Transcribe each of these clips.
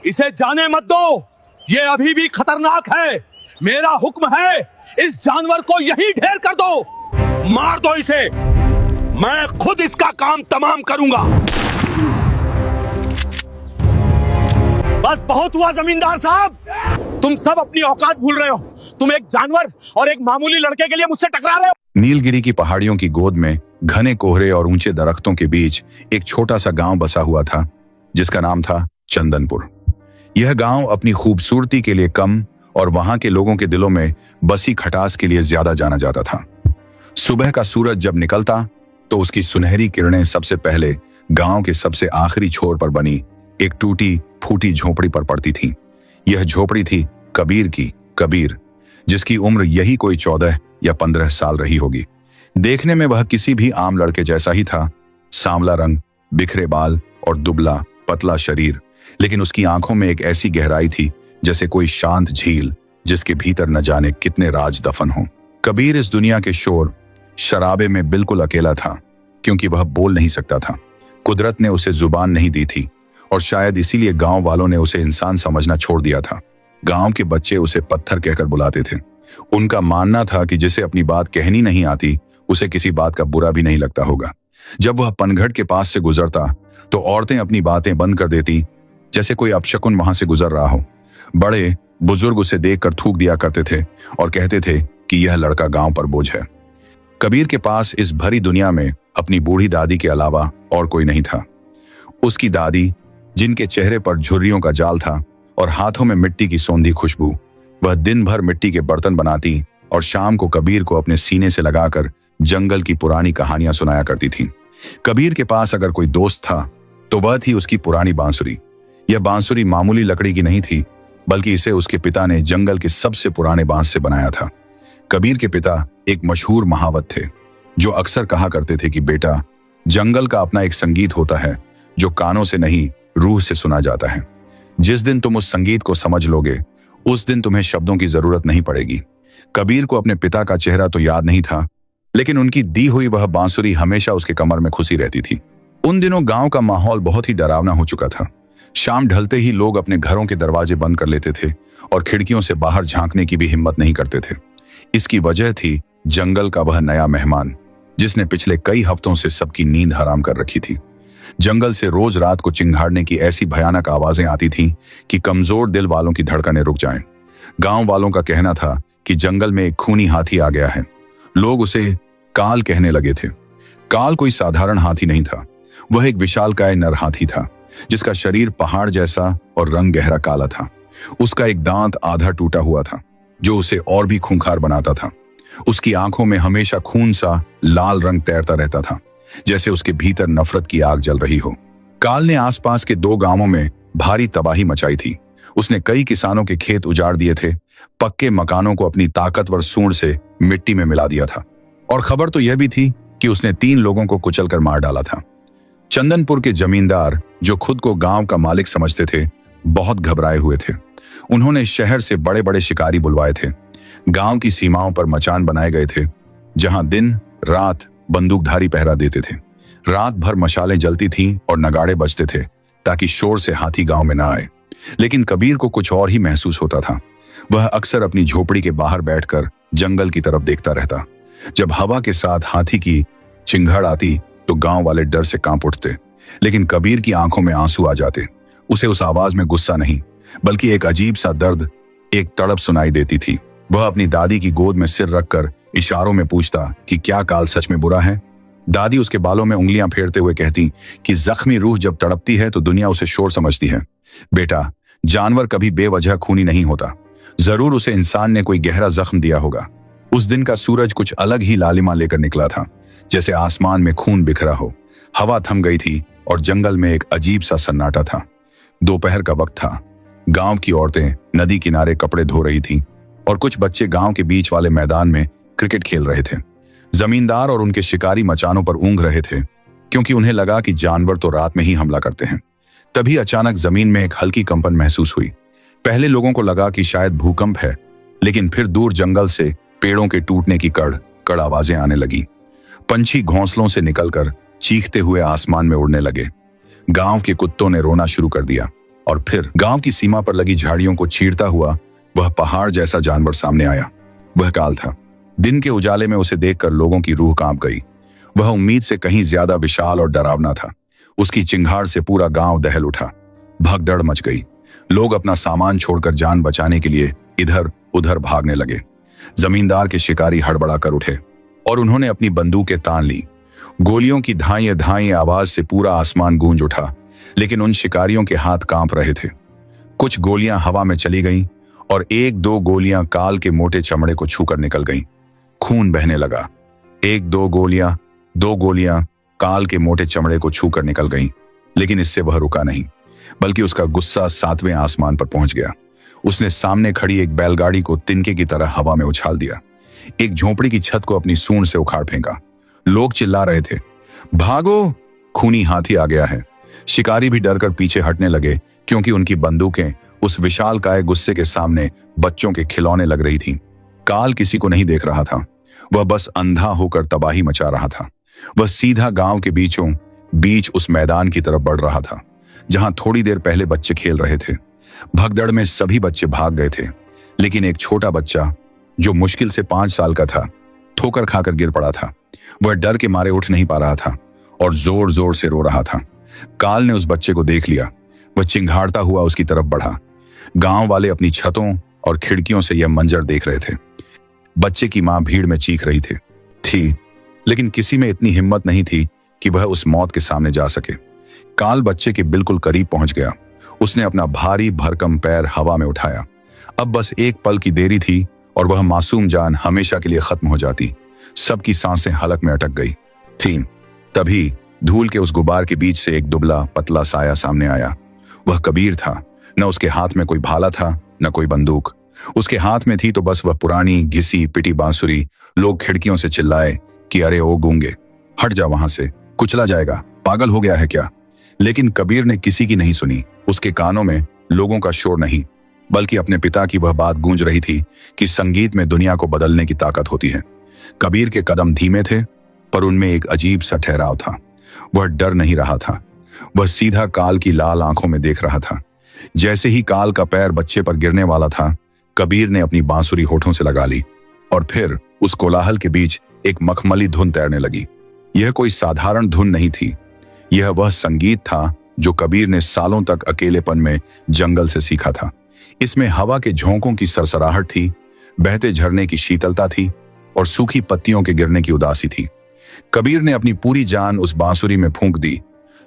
इसे जाने मत दो, ये अभी भी खतरनाक है। मेरा हुक्म है, इस जानवर को यहीं ढेर कर दो। मार दो इसे, मैं खुद इसका काम तमाम करूंगा। बस बहुत हुआ जमींदार साहब, तुम सब अपनी औकात भूल रहे हो। तुम एक जानवर और एक मामूली लड़के के लिए मुझसे टकरा रहे हो। नीलगिरी की पहाड़ियों की गोद में घने कोहरे और ऊंचे दरख्तों के बीच एक छोटा सा गांव बसा हुआ था, जिसका नाम था चंदनपुर। यह गांव अपनी खूबसूरती के लिए कम और वहां के लोगों के दिलों में बसी खटास के लिए ज्यादा जाना जाता था। सुबह का सूरज जब निकलता तो उसकी सुनहरी किरणें सबसे पहले गांव के सबसे आखिरी छोर पर बनी एक टूटी फूटी झोपड़ी पर पड़ती थी। यह झोपड़ी थी कबीर की। कबीर, जिसकी उम्र यही कोई 14 या 15 साल रही होगी। देखने में वह किसी भी आम लड़के जैसा ही था, सांवला रंग, बिखरे बाल और दुबला पतला शरीर, लेकिन उसकी आंखों में एक ऐसी गहराई थी जैसे कोई शांत झील जिसके भीतर न जाने कितने राज दफन हों। कबीर इस दुनिया के शोर शराबे में बिल्कुल अकेला था, क्योंकि वह बोल नहीं सकता था। कुदरत ने उसे जुबान नहीं दी थी और शायद इसीलिए गांव वालों ने उसे इंसान समझना छोड़ दिया था। गांव के बच्चे उसे पत्थर कहकर बुलाते थे। उनका मानना था कि जिसे अपनी बात कहनी नहीं आती उसे किसी बात का बुरा भी नहीं लगता होगा। जब वह पनघट के पास से गुजरता तो औरतें अपनी बातें बंद कर देती, जैसे कोई अपशकुन वहां से गुजर रहा हो। बड़े बुजुर्ग उसे देखकर थूक दिया करते थे और कहते थे कि यह लड़का गांव पर बोझ है। कबीर के पास इस भरी दुनिया में अपनी बूढ़ी दादी के अलावा और कोई नहीं था। उसकी दादी, जिनके चेहरे पर झुर्रियों का जाल था और हाथों में मिट्टी की सौंधी खुशबू, वह दिन भर मिट्टी के बर्तन बनाती और शाम को कबीर को अपने सीने से लगाकर जंगल की पुरानी कहानियां सुनाया करती थी। कबीर के पास अगर कोई दोस्त था तो वह थी उसकी पुरानी बांसुरी। यह बांसुरी मामूली लकड़ी की नहीं थी, बल्कि इसे उसके पिता ने जंगल के सबसे पुराने बांस से बनाया था। कबीर के पिता एक मशहूर महावत थे, जो अक्सर कहा करते थे कि बेटा, जंगल का अपना एक संगीत होता है जो कानों से नहीं रूह से सुना जाता है। जिस दिन तुम उस संगीत को समझ लोगे, उस दिन तुम्हें शब्दों की जरूरत नहीं पड़ेगी। कबीर को अपने पिता का चेहरा तो याद नहीं था, लेकिन उनकी दी हुई वह बांसुरी हमेशा उसके कमर में खुशी रहती थी। उन दिनों गांव का माहौल बहुत ही डरावना हो चुका था। शाम ढलते ही लोग अपने घरों के दरवाजे बंद कर लेते थे और खिड़कियों से बाहर झांकने की भी हिम्मत नहीं करते थे। इसकी वजह थी जंगल का वह नया मेहमान, जिसने पिछले कई हफ्तों से सबकी नींद हराम कर रखी थी। जंगल से रोज रात को चिंगाड़ने की ऐसी भयानक आवाजें आती थीं कि कमजोर दिल वालों की धड़कनें रुक जाएं। गांव वालों का कहना था कि जंगल में एक खूनी हाथी आ गया है। लोग उसे काल कहने लगे थे। काल कोई साधारण हाथी नहीं था, वह एक विशालकाय नर हाथी था, जिसका शरीर पहाड़ जैसा और रंग गहरा काला था। उसका एक दांत आधा टूटा हुआ था, जो उसे और भी खूंखार बनाता था। उसकी आंखों में हमेशा खून सा लाल रंग तैरता रहता था, जैसे उसके भीतर नफरत की आग जल रही हो। काल ने आसपास के 2 गांवों में भारी तबाही मचाई थी। उसने कई किसानों के खेत उजाड़ दिए थे, पक्के मकानों को अपनी ताकतवर सूंड से मिट्टी में मिला दिया था, और खबर तो यह भी थी कि उसने 3 लोगों को कुचलकर मार डाला था। चंदनपुर के जमींदार, जो खुद को गांव का मालिक समझते थे, बहुत घबराए हुए थे। उन्होंने शहर से बड़े बड़े शिकारी बुलवाए थे। गांव की सीमाओं पर मचान बनाए गए थे, जहां दिन रात बंदूकधारी पहरा देते थे। रात भर मशालें जलती थीं और नगाड़े बजते थे, ताकि शोर से हाथी गांव में न आए। लेकिन कबीर को कुछ और ही महसूस होता था। वह अक्सर अपनी झोपड़ी के बाहर बैठकर जंगल की तरफ देखता रहता। जब हवा के साथ हाथी की चिंगाड़ आती तो गांव वाले डर से कांप उठते, लेकिन कबीर की आंखों में आंसू आ जाते। उसे उस आवाज में गुस्सा नहीं, बल्कि एक अजीब सा दर्द, एक तड़प सुनाई देती थी। वह अपनी दादी की गोद में सिर रखकर इशारों में पूछता कि क्या काल सच में बुरा है। दादी उसके बालों में उंगलियां फेरते हुए कहती कि जख्मी रूह जब तड़पती है तो दुनिया उसे शोर समझती है। बेटा, जानवर कभी बेवजह खूनी नहीं होता। जरूर उसे इंसान ने कोई गहरा जख्म दिया होगा। उस दिन का सूरज कुछ अलग ही लालिमा लेकर निकला था, जैसे आसमान में खून बिखरा हो। हवा थम गई थी और जंगल में एक अजीब सा सन्नाटा था। दोपहर का वक्त था। गांव की औरतें नदी किनारे कपड़े धो रही थीं और कुछ बच्चे गांव के बीच वाले मैदान में क्रिकेट खेल रहे थे। जमींदार और उनके शिकारी मचानों पर ऊँघ रहे थे, क्योंकि उन्हें लगा कि जानवर तो रात में ही हमला करते हैं। तभी अचानक जमीन में एक हल्की कंपन महसूस हुई। पहले लोगों को लगा कि शायद भूकंप है, लेकिन फिर दूर जंगल से पेड़ों के टूटने की कड़ कड़ आवाजें आने लगी। पंछी घोंसलों से निकलकर चीखते हुए आसमान में उड़ने लगे। गांव के कुत्तों ने रोना शुरू कर दिया। और फिर गांव की सीमा पर लगी झाड़ियों को चीरता हुआ वह पहाड़ जैसा जानवर सामने आया। वह काल था। दिन के उजाले में उसे देखकर लोगों की रूह कांप गई। वह उम्मीद से कहीं ज्यादा विशाल और डरावना था। उसकी चिंगार से पूरा गांव दहल उठा। भगदड़ मच गई। लोग अपना सामान छोड़कर जान बचाने के लिए इधर उधर भागने लगे। जमींदार के शिकारी हड़बड़ा कर उठे और उन्होंने अपनी बंदूकें तान ली। गोलियों की धाइयां धाइयां आवाज से पूरा आसमान गूंज उठा, लेकिन उन शिकारियों के हाथ कांप रहे थे। कुछ गोलियां हवा में चली गईं और एक दो गोलियां काल के मोटे चमड़े को छूकर निकल गईं। खून बहने लगा। एक दो गोलियां काल के मोटे चमड़े को छूकर निकल गईं, लेकिन इससे वह रुका नहीं, बल्कि उसका गुस्सा 7वें आसमान पर पहुंच गया। उसने सामने खड़ी एक बैलगाड़ी को तिनके की तरह हवा में उछाल दिया। एक झोपड़ी की छत को अपनी सूंड से उखाड़ फेंका। लोग चिल्ला रहे थे, भागो, खूनी हाथी आ गया है। शिकारी भी डरकर पीछे हटने लगे, क्योंकि उनकी बंदूकें उस विशालकाय गुस्से के सामने बच्चों के खिलौने लग रही थीं। काल किसी को नहीं देख रहा था। वह बस अंधा होकर तबाही मचा रहा था। वह सीधा गांव के बीचों बीच उस मैदान की तरफ बढ़ रहा था, जहां थोड़ी देर पहले बच्चे खेल रहे थे। भगदड़ में सभी बच्चे भाग गए थे, लेकिन एक छोटा बच्चा जो मुश्किल से 5 साल का था, ठोकर खाकर गिर पड़ा था। वह डर के मारे उठ नहीं पा रहा था और जोर जोर से रो रहा था। काल ने उस बच्चे को देख लिया। वह चिंघाड़ता हुआ उसकी तरफ बढ़ा। गांव वाले अपनी छतों और खिड़कियों से यह मंजर देख रहे थे। बच्चे की मां भीड़ में चीख रही थी, लेकिन किसी में इतनी हिम्मत नहीं थी कि वह उस मौत के सामने जा सके। काल बच्चे के बिल्कुल करीब पहुंच गया। उसने अपना भारी भरकम पैर हवा में उठाया। अब बस एक पल की देरी थी और वह मासूम जान हमेशा के लिए खत्म हो जाती। सबकी सांसें हलक में अटक गई थीं। तभी धूल के उस गुबार के बीच से एक दुबला पतला साया सामने आया। वह कबीर था। न उसके हाथ में कोई भाला था, न कोई बंदूक। उसके हाथ में थी तो बस वह पुरानी घिसी पिटी बांसुरी। लोग खिड़कियों से चिल्लाए कि अरे ओ गूंगे, हट जा वहां से, कुचला जाएगा, पागल हो गया है क्या? लेकिन कबीर ने किसी की नहीं सुनी। उसके कानों में लोगों का शोर नहीं, बल्कि अपने पिता की वह बात गूंज रही थी कि संगीत में दुनिया को बदलने की ताकत होती है। कबीर के कदम धीमे थे, पर उनमें एक अजीब सा ठहराव था। वह डर नहीं रहा था। वह सीधा काल की लाल आंखों में देख रहा था। जैसे ही काल का पैर बच्चे पर गिरने वाला था, कबीर ने अपनी बांसुरी होठों से लगा ली और फिर उस कोलाहल के बीच एक मखमली धुन तैरने लगी। यह कोई साधारण धुन नहीं थी। यह वह संगीत था जो कबीर ने सालों तक अकेलेपन में जंगल से सीखा था। इसमें हवा के झोंकों की सरसराहट थी, बहते झरने की शीतलता थी और सूखी पत्तियों के गिरने की उदासी थी। कबीर ने अपनी पूरी जान उस बांसुरी में फूंक दी।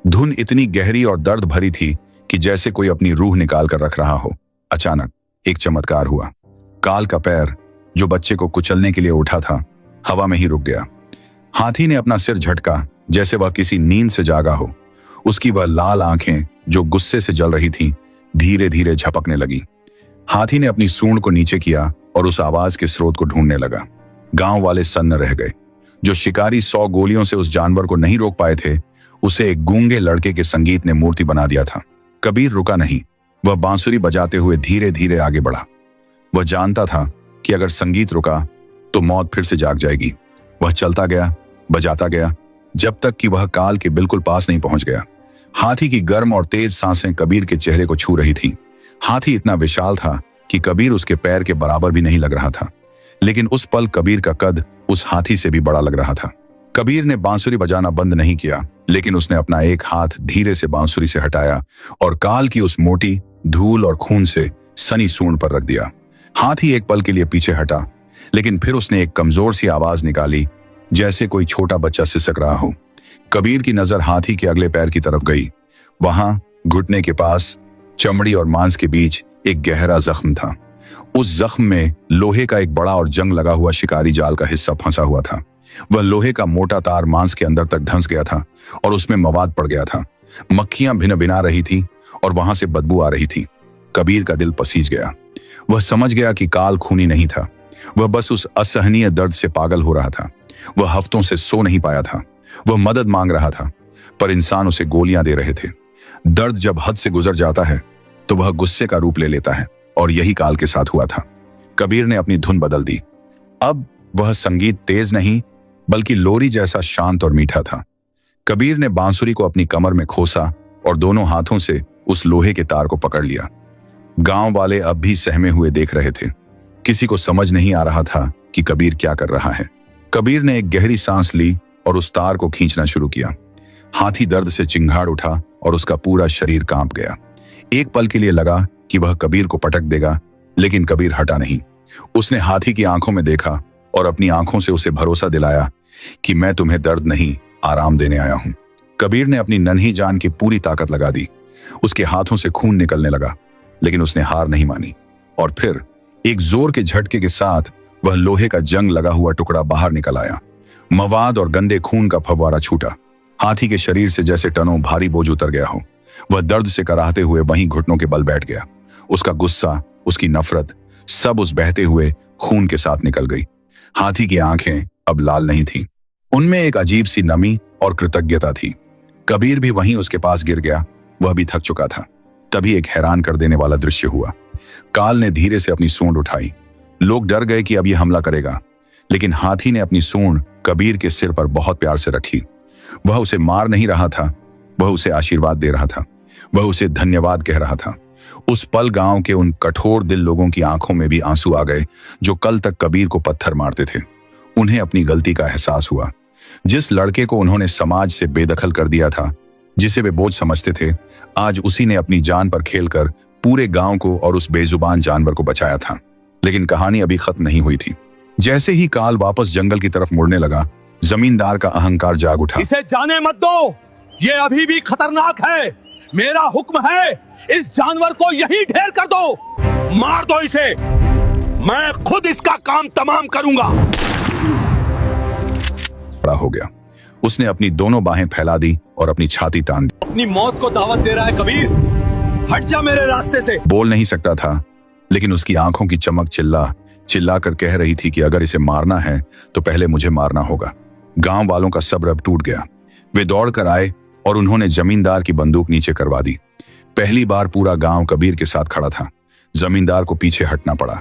धुन इतनी गहरी और दर्द भरी थी कि जैसे कोई अपनी रूह निकाल कर रख रहा हो। अचानक एक चमत्कार हुआ। काल का पैर, जो बच्चे को कुचलने के लिए उठा था, हवा में ही रुक गया। हाथी ने अपना सिर झटका, जैसे वह किसी नींद से जागा हो। उसकी वह लाल आंखें, जो गुस्से से जल रही थीं, धीरे धीरे झपकने लगी। हाथी ने अपनी सूंड को नीचे किया और उस आवाज के स्रोत को ढूंढने लगा। गांव वाले सन्न रह गए। जो शिकारी 100 गोलियों से उस जानवर को नहीं रोक पाए थे, उसे एक गूंगे लड़के के संगीत ने मूर्ति बना दिया था। कबीर रुका नहीं। वह बांसुरी बजाते हुए धीरे धीरे आगे बढ़ा। वह जानता था कि अगर संगीत रुका तो मौत फिर से जाग जाएगी। वह चलता गया, बजाता गया, जब तक कि वह काल के बिल्कुल पास नहीं पहुंच गया। हाथी की गर्म और तेज सांसें कबीर के चेहरे को छू रही थीं। हाथी इतना विशाल था कि कबीर उसके पैर के बराबर भी नहीं लग रहा था, लेकिन उस पल कबीर का कद उस हाथी से भी बड़ा लग रहा था। कबीर ने बांसुरी बजाना बंद नहीं किया, लेकिन उसने अपना एक हाथ धीरे से बांसुरी से हटाया और काल की उस मोटी धूल और खून से सनी सूंड पर रख दिया। हाथी एक पल के लिए पीछे हटा, लेकिन फिर उसने एक कमजोर सी आवाज निकाली, जैसे कोई छोटा बच्चा सिसक रहा हो। कबीर की नजर हाथी के अगले पैर की तरफ गई। वहां घुटने के पास चमड़ी और मांस के बीच एक गहरा जख्म था। उस जख्म में लोहे का एक बड़ा और जंग लगा हुआ शिकारी जाल का हिस्सा फंसा हुआ था। वह लोहे का मोटा तार मांस के अंदर तक धंस गया था और उसमें मवाद पड़ गया था। मक्खियां भिन भिना रही थी और वहां से बदबू आ रही थी। कबीर का दिल पसीज गया। वह समझ गया कि काल खूनी नहीं था। वह बस उस असहनीय दर्द से पागल हो रहा था। वह हफ्तों से सो नहीं पाया था। वह मदद मांग रहा था, पर इंसान उसे गोलियां दे रहे थे। दर्द जब हद से गुजर जाता है तो वह गुस्से का रूप ले लेता है, और यही काल के साथ हुआ था। कबीर ने अपनी धुन बदल दी। अब वह संगीत तेज नहीं, बल्कि लोरी जैसा शांत और मीठा था। कबीर ने बांसुरी को अपनी कमर में खोसा और दोनों हाथों से उस लोहे के तार को पकड़ लिया। गांव वाले अब भी सहमे हुए देख रहे थे। किसी को समझ नहीं आ रहा था कि कबीर क्या कर रहा है। कबीर ने एक गहरी सांस ली और उस तार को खींचना शुरू किया। हाथी दर्द से चिंगाड़ उठा और उसका पूरा शरीर कांप गया। एक पल के लिए लगा कि वह कबीर को पटक देगा, लेकिन कबीर हटा नहीं। उसने हाथी की आंखों में देखा और अपनी आंखों से उसे भरोसा दिलाया कि मैं तुम्हें दर्द नहीं, आराम देने आया हूं। कबीर ने अपनी नन्ही जान की पूरी ताकत लगा दी। उसके हाथों से खून निकलने लगा, लेकिन उसने हार नहीं मानी और फिर एक जोर के झटके के साथ वह लोहे का जंग लगा हुआ टुकड़ा बाहर निकल आया। मवाद और गंदे खून का फव्वारा छूटा। हाथी के शरीर से जैसे टनों भारी बोझ उतर गया हो। वह दर्द से कराहते हुए वहीं घुटनों के बल बैठ गया। उसका गुस्सा, उसकी नफरत, सब उस बहते हुए खून के साथ निकल गई। हाथी की आंखें अब लाल नहीं थीं। उनमें एक अजीब सी नमी और कृतज्ञता थी। कबीर भी वहीं उसके पास गिर गया। वह भी थक चुका था। तभी एक हैरान कर देने वाला दृश्य हुआ। काल ने धीरे से अपनी सूंड उठाई। लोग डर गए कि अब यह हमला करेगा, लेकिन हाथी ने अपनी सूंड कबीर के सिर पर बहुत प्यार से रखी। वह उसे मार नहीं रहा था, वह उसे आशीर्वाद दे रहा था। वह उसे धन्यवाद कह रहा था। उस पल गांव के उन कठोर दिल लोगों की आंखों में भी आंसू आ गए जो कल तक कबीर को पत्थर मारते थे। उन्हें अपनी गलती का एहसास हुआ। जिस लड़के को उन्होंने समाज से बेदखल कर दिया था, जिसे वे बोझ समझते थे, आज उसी ने अपनी जान पर खेलकर पूरे गांव को और उस बेजुबान जानवर को बचाया था। लेकिन कहानी अभी खत्म नहीं हुई थी। जैसे ही काल वापस जंगल की तरफ मुड़ने लगा, जमींदार का अहंकार जाग उठा। इसे जाने मत दो, ये अभी भी खतरनाक है। मेरा हुक्म है, इस जानवर को यहीं ढेर कर दो। मार दो इसे, मैं खुद इसका काम तमाम करूंगा। बड़ा हो गया। उसने अपनी दोनों बाहें फैला दी और अपनी छाती तान दी। अपनी मौत को दावत दे रहा है कबीर, हट जा मेरे रास्ते से। बोल नहीं सकता था, लेकिन उसकी आंखों की चमक चिल्ला कर कह रही थी कि अगर इसे मारना है तो पहले मुझे मारना होगा। गांव वालों का सब्र अब टूट गया। वे दौड़कर आए और उन्होंने जमींदार की बंदूक नीचे करवा दी। पहली बार पूरा गांव कबीर के साथ खड़ा था। जमींदार को पीछे हटना पड़ा।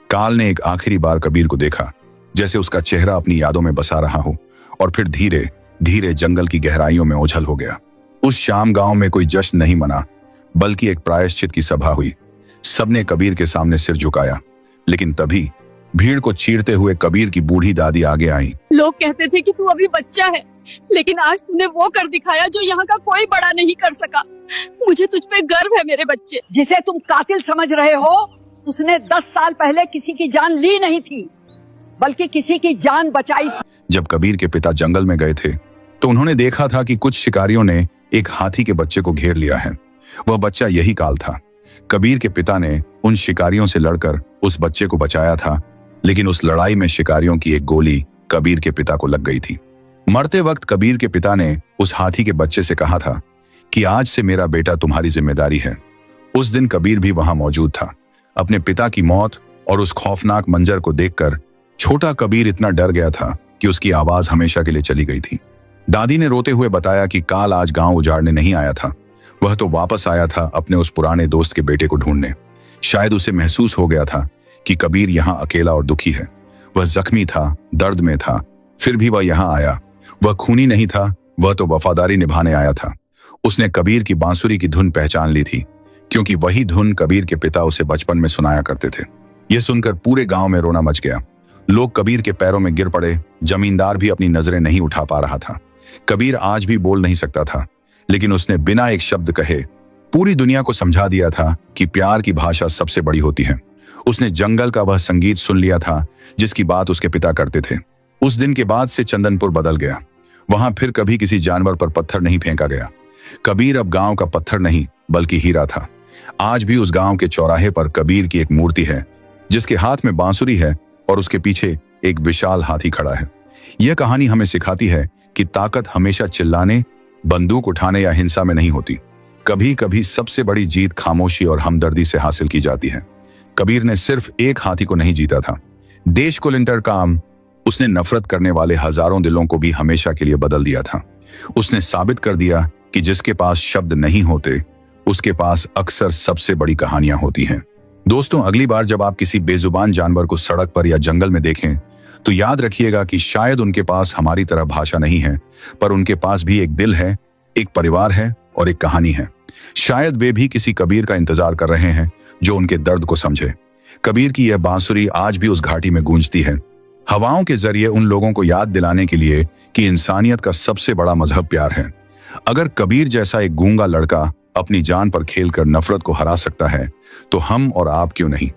काल ने एक आखिरी बार कबीर को देखा, जैसे उसका चेहरा अपनी यादों में बसा रहा हो, और फिर धीरे धीरे जंगल की गहराइयों में ओझल हो गया। उस शाम गांव में कोई जश्न नहीं मना, बल्कि एक प्रायश्चित की सभा हुई। सबने कबीर के सामने सिर झुकाया, लेकिन तभी भीड़ को चीरते हुए कबीर की बूढ़ी दादी आगे आई। लोग कहते थे कि तू अभी बच्चा है, लेकिन आज तूने वो कर दिखाया जो यहाँ का कोई बड़ा नहीं कर सका। मुझे तुझ पे गर्व है मेरे बच्चे। जिसे तुम कातिल समझ रहे हो, उसने 10 साल पहले किसी की जान ली नहीं थी, बल्कि किसी की जान बचाई थी। जब कबीर के पिता जंगल में गए थे तो उन्होंने देखा था कि कुछ शिकारियों ने एक हाथी के बच्चे को घेर लिया है। वह बच्चा यही काल था। कबीर के पिता ने उन शिकारियों से लड़कर उस बच्चे को बचाया था, लेकिन उस लड़ाई में शिकारियों की एक गोली कबीर के पिता को लग गई थी। मरते वक्त कबीर के पिता ने उस हाथी के बच्चे से कहा था कि आज से मेरा बेटा तुम्हारी जिम्मेदारी है। उस दिन कबीर भी वहां मौजूद था। अपने पिता की मौत और उस खौफनाक मंजर को देखकर छोटा कबीर इतना डर गया था कि उसकी आवाज हमेशा के लिए चली गई थी। दादी ने रोते हुए बताया कि काल आज गांव उजाड़ने नहीं आया था। वह तो वापस आया था अपने उस पुराने दोस्त के बेटे को ढूंढने। शायद उसे महसूस हो गया था कि कबीर यहाँ अकेला और दुखी है। वह जख्मी था, दर्द में था, फिर भी वह यहाँ आया। वह खूनी नहीं था, वह तो वफादारी निभाने आया था। उसने कबीर की बांसुरी की धुन पहचान ली थी, क्योंकि वही धुन कबीर के पिता उसे बचपन में सुनाया करते थे। यह सुनकर पूरे गांव में रोना मच गया। लोग कबीर के पैरों में गिर पड़े। जमींदार भी अपनी नजरें नहीं उठा पा रहा था। कबीर आज भी बोल नहीं सकता था, लेकिन उसने बिना एक शब्द कहे पूरी दुनिया को समझा दिया था कि प्यार की भाषा सबसे बड़ी होती है। उसने जंगल का वह संगीत सुन लिया था जिसकी बात उसके पिता करते थे। उस दिन के बाद से चंदनपुर बदल गया। वहां फिर कभी किसी जानवर पर पत्थर नहीं फेंका गया। कबीर अब गांव का पत्थर नहीं, बल्कि हीरा था। आज भी उस गांव के चौराहे पर कबीर की एक मूर्ति है, जिसके हाथ में बांसुरी है और उसके पीछे एक विशाल हाथी खड़ा है। यह कहानी हमें सिखाती है कि ताकत हमेशा चिल्लाने, बंदूक उठाने या हिंसा में नहीं होती। कभी कभी सबसे बड़ी जीत खामोशी और हमदर्दी से हासिल की जाती है। कबीर ने सिर्फ एक हाथी को नहीं जीता था, देश को लिंटर काम। उसने नफरत करने वाले हजारों दिलों को भी हमेशा के लिए बदल दिया था। उसने साबित कर दिया कि जिसके पास शब्द नहीं होते, उसके पास अक्सर सबसे बड़ी कहानियां होती हैं। दोस्तों, अगली बार जब आप किसी बेजुबान जानवर को सड़क पर या जंगल में देखें, तो याद रखिएगा कि शायद उनके पास हमारी तरह भाषा नहीं है, पर उनके पास भी एक दिल है, एक परिवार है और एक कहानी है। शायद वे भी किसी कबीर का इंतजार कर रहे हैं जो उनके दर्द को समझे। कबीर की यह बांसुरी आज भी उस घाटी में गूंजती है, हवाओं के जरिए उन लोगों को याद दिलाने के लिए कि इंसानियत का सबसे बड़ा मजहब प्यार है। अगर कबीर जैसा एक गूंगा लड़का अपनी जान पर खेलकर नफरत को हरा सकता है, तो हम और आप क्यों नहीं।